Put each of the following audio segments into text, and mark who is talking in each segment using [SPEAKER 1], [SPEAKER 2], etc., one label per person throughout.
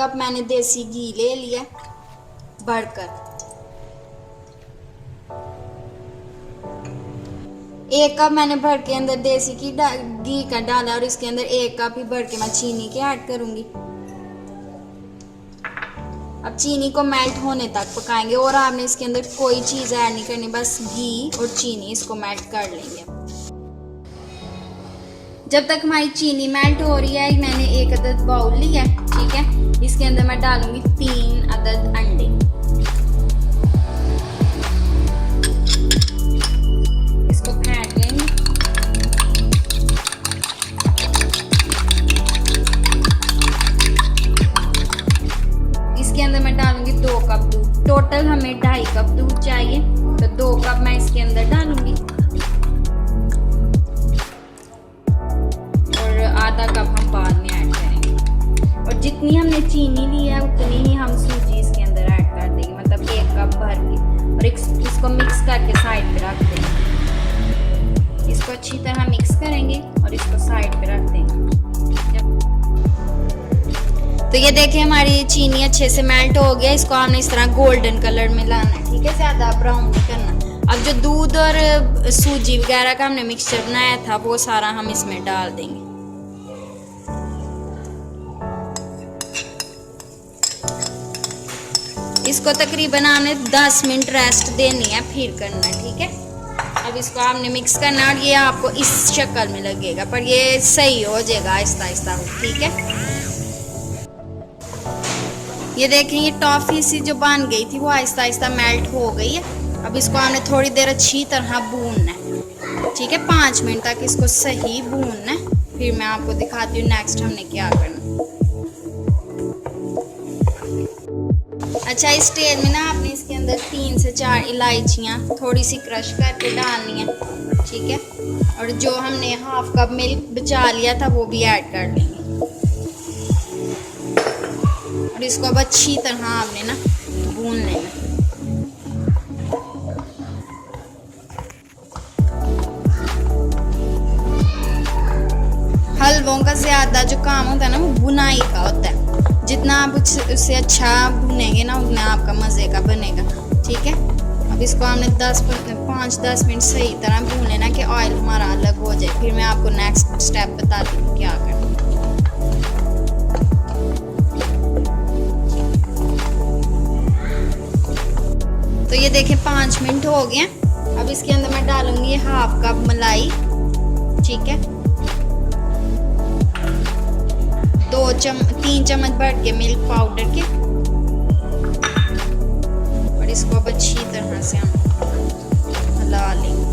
[SPEAKER 1] Cup मैंने देसी घी ले लिया भरकर। 1 कप मैंने भर के अंदर देसी घी का डाला और इसके अंदर 1 कप ही भर के मैं चीनी के ऐड करूंगी। अब चीनी को मेल्ट होने तक पकाएंगे और आपने इसके अंदर कोई चीज़ ऐड नहीं करनी, बस घी और चीनी इसको मेल्ट कर लेंगे। जब तक हमारी चीनी मेल्ट हो रही है, मैंने 1 अदद बाउल लिया है, ठीक है। इसके अंदर मैं डालूंगी 3 अदद अंडे। इसको फेंट लेंगे। इसके अंदर मैं डालूंगी 2 कप दूध। टोटल हमें 2.5 कप दूध चाहिए, तो 2 कप मैं इसके अंदर डालूंगी और आधा कप हम बाद में ऐड करेंगे। और जितनी हमने चीनी ली है उतनी ही हम सूजी इसके अंदर ऐड कर देंगे, मतलब 1 कप भर के। और इसको मिक्स करके साइड पे रख देंगे। इसको अच्छी तरह मिक्स करेंगे और इसको साइड पे रख देंगे। तो ये देखिए हमारी चीनी अच्छे से मेल्ट हो गया। इसको हमने इस तरह गोल्डन कलर में लाना है, ठीक है, ज़्यादा ब्राउन नहीं करना। अब जो दूध और सूजी वगैरह का हमने मिक्सचर बनाया था वो सारा हम इसमें डाल देंगे। इसको तकरीबन हमने 10 मिनट रेस्ट देनी है, फिर करना है, ठीक है। अब इसको आपने मिक्स करना और ये आपको इस शक्ल में लगेगा, पर ये सही हो जाएगा आहिस्ता आहिस्ता, ठीक है। ये देखें ये टॉफी सी जो बन गई थी वो आहिस्ता आहिस्ता मेल्ट हो गई है। अब इसको हमने थोड़ी देर अच्छी तरह भूनना है, ठीक है। 5 मिनट तक इसको सही भूनना है, फिर मैं आपको दिखाती हूँ नेक्स्ट हमने क्या करना। अच्छा, इस तेल में ना आपने इसके अंदर 3 से 4 इलायचियाँ थोड़ी सी क्रश करके डालनी है, ठीक है। और जो हमने 1/2 कप मिल्क बचा लिया था वो भी ऐड कर लेंगे। और इसको अब अच्छी तरह आपने ना भून लेना। हलवों का ज़्यादा जो काम होता है ना वो बुनाई का होता है। जितना आप उससे अच्छा भुनेंगे ना उतना आपका मज़े का बनेगा, ठीक है। अब इसको हमने 5-10 मिनट सही तरह भून लेना कि ऑयल हमारा अलग हो जाए। फिर मैं आपको नेक्स्ट स्टेप बताती हूँ क्या करना। तो ये देखिए 5 मिनट हो गए। अब इसके अंदर मैं डालूंगी 1/2 कप मलाई, ठीक है। 3 चम्मच भर के मिल्क पाउडर के, और इसको अब अच्छी तरह से हम हिला लेंगे।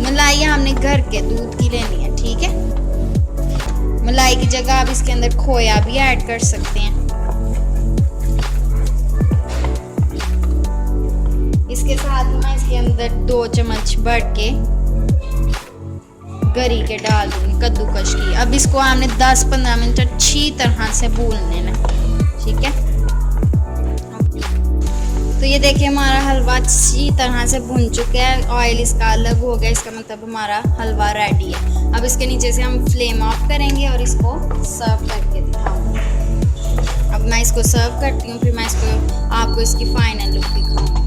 [SPEAKER 1] मलाई हमने घर के दूध की लेनी है, ठीक है। मलाई की जगह आप इसके अंदर खोया भी ऐड कर सकते हैं। इसके साथ मैं इसके अंदर 2 चम्मच भर के गरी के डाल दूंगी, कद्दूकश की। अब इसको हमने 10-15 मिनट अच्छी तरह से भून लेना, ठीक है। तो ये देखिए हमारा हलवा अच्छी तरह से भुन चुका है, ऑयल इसका अलग हो गया, इसका मतलब हमारा हलवा रेडी है। अब इसके नीचे से हम फ्लेम ऑफ करेंगे और इसको सर्व करके दिखाऊंगी। अब मैं इसको सर्व करती हूँ, फिर मैं आपको इसकी फाइनल लुक दिखाऊंगी।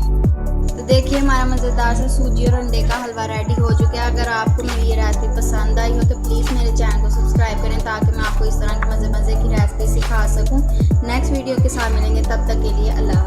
[SPEAKER 1] तो देखिए हमारा मज़ेदार सा सूजी और अंडे का हलवा रेडी हो चुका है। अगर आपको मेरी ये रेसिपी पसंद आई हो तो प्लीज़ मेरे चैनल को सब्सक्राइब करें, ताकि मैं आपको इस तरह की मज़े की रेसिपी सिखा सकूँ। नेक्स्ट वीडियो के साथ मिलेंगे, तब तक के लिए अल्लाह।